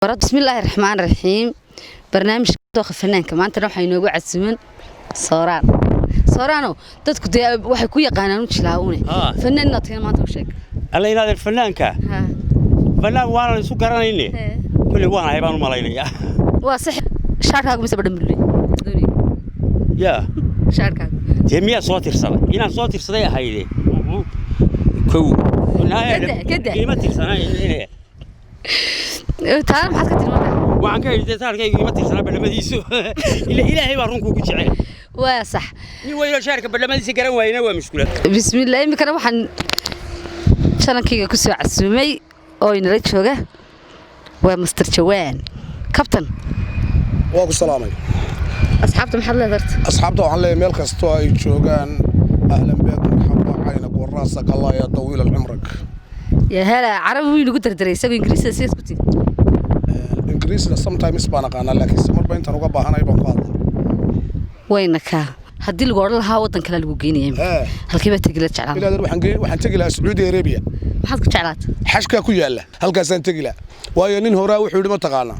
بسم الله الرحمن الرحيم برنامج دوخ فنانka maanta waxa inoogu casuuman soorano dadku waxay ku yaqaanaan jilaawune fanaanna tiin maanta u sheeg alla inaad fanaanka fanaan waan isu garanayne kulli waan haybaan u malaynaya waa sax shaarkaagu mise badhan bulay ya shaarkaagu jamiya soo tirsaday inaan soo tirsaday ahayde kow كده ما tirsanay تعال maxaad ka tilmaantay waxaan ka hayay taarkayga ma tirsanaa badhamadiisu ilaahay baa runku ku jecel waa sax ni waylo shaarka badhamadiisa garan waayna waa mushkilad bismillaah imikana waxaan channelkayga ku soo casuumay oo inala jooga waa Mr. Jawaan kabtan waa ku salaamay asxaabta maxaad leedahay asxaabta waxaan leeyahay meel kasto ay joogaan ahlan beed marxaba caynak waraasaq allah ya tawiil umrak يا هلا عربي وين قدر دريسة إنجليزي سياسة كتير. إنجليزي sometimes بانقانا لكن سمر بين تنوقع بهانا يبان قاضي. وينك؟ هدي الجوار لها وطن كلا الوجيني. هل كيف تقلت شعلات؟ إلى ذا وحن تقلها سعودية أرابيا. حظك شعلات. حشكا كويلا هل كاسن تقلها وينين هراء وحول ما تقالنا.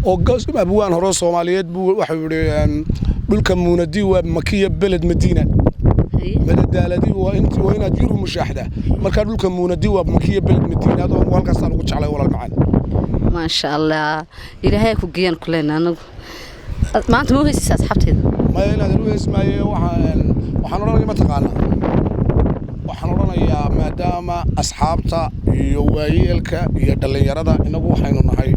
وقاس أبوان هراء الصوماليات وحول بالكمونة دي ومكية بلد مدينة. بلد الذي وأنت وين أجيرهم مشاهدة مركز الكمونة دي ومكية بلد مدينة هذا والله صار وقتش على ولا المعان ما شاء الله إلى هيك وجيان كلنا أنا ما أنت مو هيس أصحابتي ما يلا درويس ما وحنورنا ما تقانا وحنورنا يا مدام أصحابتا يوائلك يدل يردا إنه وحين نهاي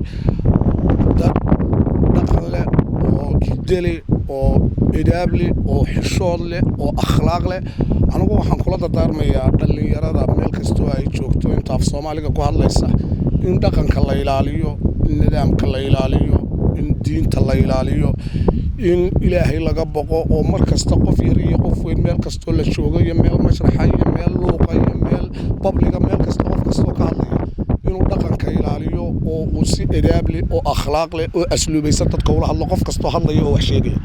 دخل وجدلي أو إدابلي أو حشودلي أو أخلاقلي أنا waxaan kula dardaarmayaa dhalinyarada meel kasto ay joogto inta af Soomaaliga ku hadlaysa in dhaqanka la ilaaliyo in nidaamka la ilaaliyo in diinta la ilaaliyo in Ilaahay laga boqo oo mar kasta qof yar iyo qof weyn meel kasto la joogo iyo meel mashraxa iyo meel luuqa iyo meel publiga meel kasta qof kasto ka hadlaya inuu dhaqanka ilaaliyo oo uu si idaabli oo akhlaaq leh oo asluubaysan dadka ula hadlo qof kasto hadlayo oo wax sheegaya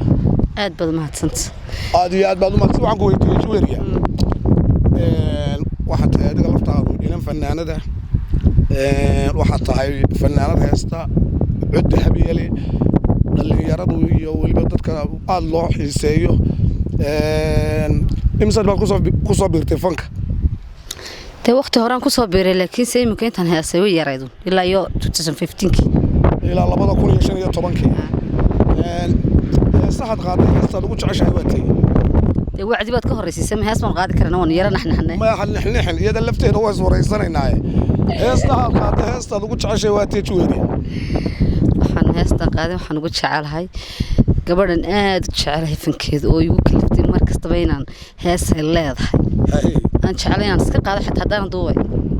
aad baad mahadsantahay aad baad mahadsan waxaan ku weydiiyay juweeriya waxa tahay adiga laftaadu inan fanaanada waxa tahay fanaanad heesta cod habiyale dhalinyaradu iyo waliba dadka aad loo xiiseeyo imsaad baad ku soo biirtay fanka te waqti horaan ku soo biiray laakiin say imika intaan heesay way yaraydun ilaa iyo 2015 ilaa 2015 صحت قاعدة هستاد وجه عشان وقتي. وعدي بات كهرسي سمي هاس من قاعدة كرنا ونيرا نحن. ما نحن يدا لفتي هو ورئيسنا هنا. هستاد قاعدة هستاد وجه عشان وقتي شوية. وحن هستاد قاعدة وحن وجه شعال هاي. قبل آد شعال هاي فنكيد أو يوكل في المركز طبيعنا هاس الليض هاي. أنت شعالين أنا سكر قاعدة حتى هدانا ضوي.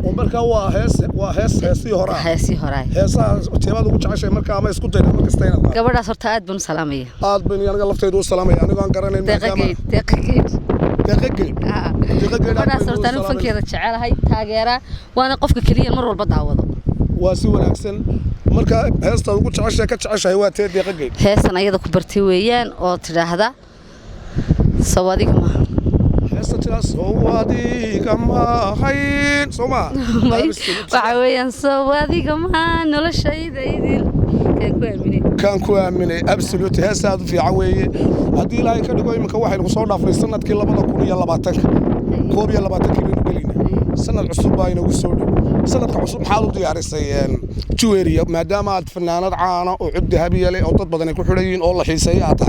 ومركا هيسي هراي هيسا تيماد ugu jeceshay marka ama isku dayna marka steena gabadhaas horta aad baan salaamay aad baan aniga laftaydu salaamay aniga aan garanay deeqageed gabadhaas horta anigu fankeeda jecelahay taageera waana qofka kaliya mar walba daawado waa si wanaagsan marka heesta ugu jeceshay ka jeceshay waa tee deeqageed heestan ayada ku bartay weeyaan oo tiraahda sawadiga ma سوادي كما خين سوما وعويا سوادي كما نولا شيء ذيدين كان كوامني أبسلوت هسا في عوية هدي لا يكاد يقول مك واحد وصورنا في السنة كلا بدأ كوني يلا باتك كوبي يلا باتك بينو بلينا سنة العصوبة باينة وصول سنة العصوبة حاضر ديار السيان جويريا ما دامت فنانات عانة وعد هبية لي أو تطبقنا يكون حريين الله حيسيات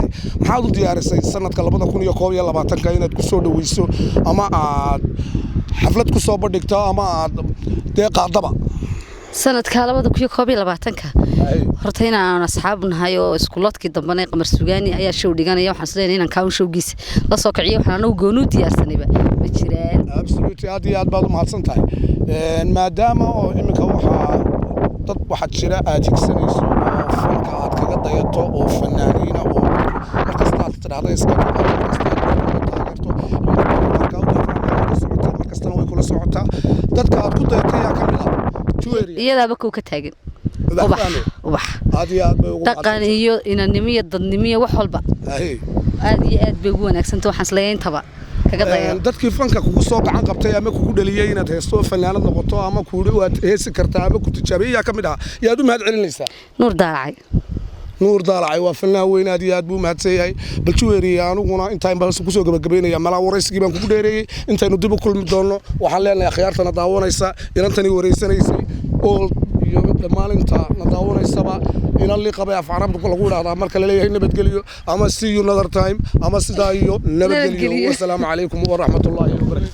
حاضر ديار السيان سنة كلا بدأ كوني كوبي يلا باتك كاينة كسود ويسو أما حفلة كسود بدكتا أما دقة ضبع سنة كالبا كوي كوبي لبعتنك hortayna aan asxaab nahay oo iskuuladkii dambanay qamar suugaani ayaa show dhiganaya waxaan isleeyahay inaan kawn showgiis la soo kiciyo waxaan anagu goonu diyaarsanayba ma jiraan absolutely aad baad u mahadsan tahay maadaama oo imika waxa jira aad jigsanayso oo fanka aad kaga dayato oo fanaaniina oo markasta aad tiraahdo iska markasta way kula socotaa dadka aad ku dayatay yaa kamid ah iyadaaba ku ka taagan ubax dhaqan iyo inanimo iyo dadnimo wax walba aad iyo aad bay ugu wanaagsantahay waxaan isleeyahay intaba kaga dayo dadkii fanka kugu soo gacan qabtay ama kugu dhaliyay inaad heesto fanaanad noqoto ama kuugu waad heesi kartaa ama ku tijaabiyaa kamid ah yaad u mahad celinaysaa nuur daalacay waa fanaan weyn aad iyo aad buu mahadsanyahay baljuweeriye anuguna intaan bal ku soo gabagabeynaya malaa waraysigii baan kugu dheereeyay intaynu dib u kulmi doono waxaan leenahay akhyaartana daawanaysa inantani wareysanaysay oo iyo maalinta na daawanaysaba ila liqabay af carabku lagu yiraahdaa marka la leeyahay nabadgeliyo ama see you another time ama sidaa iyo nabadgeliyo wassalaamu calaykum wa rahmatullaahi wa barakaatuh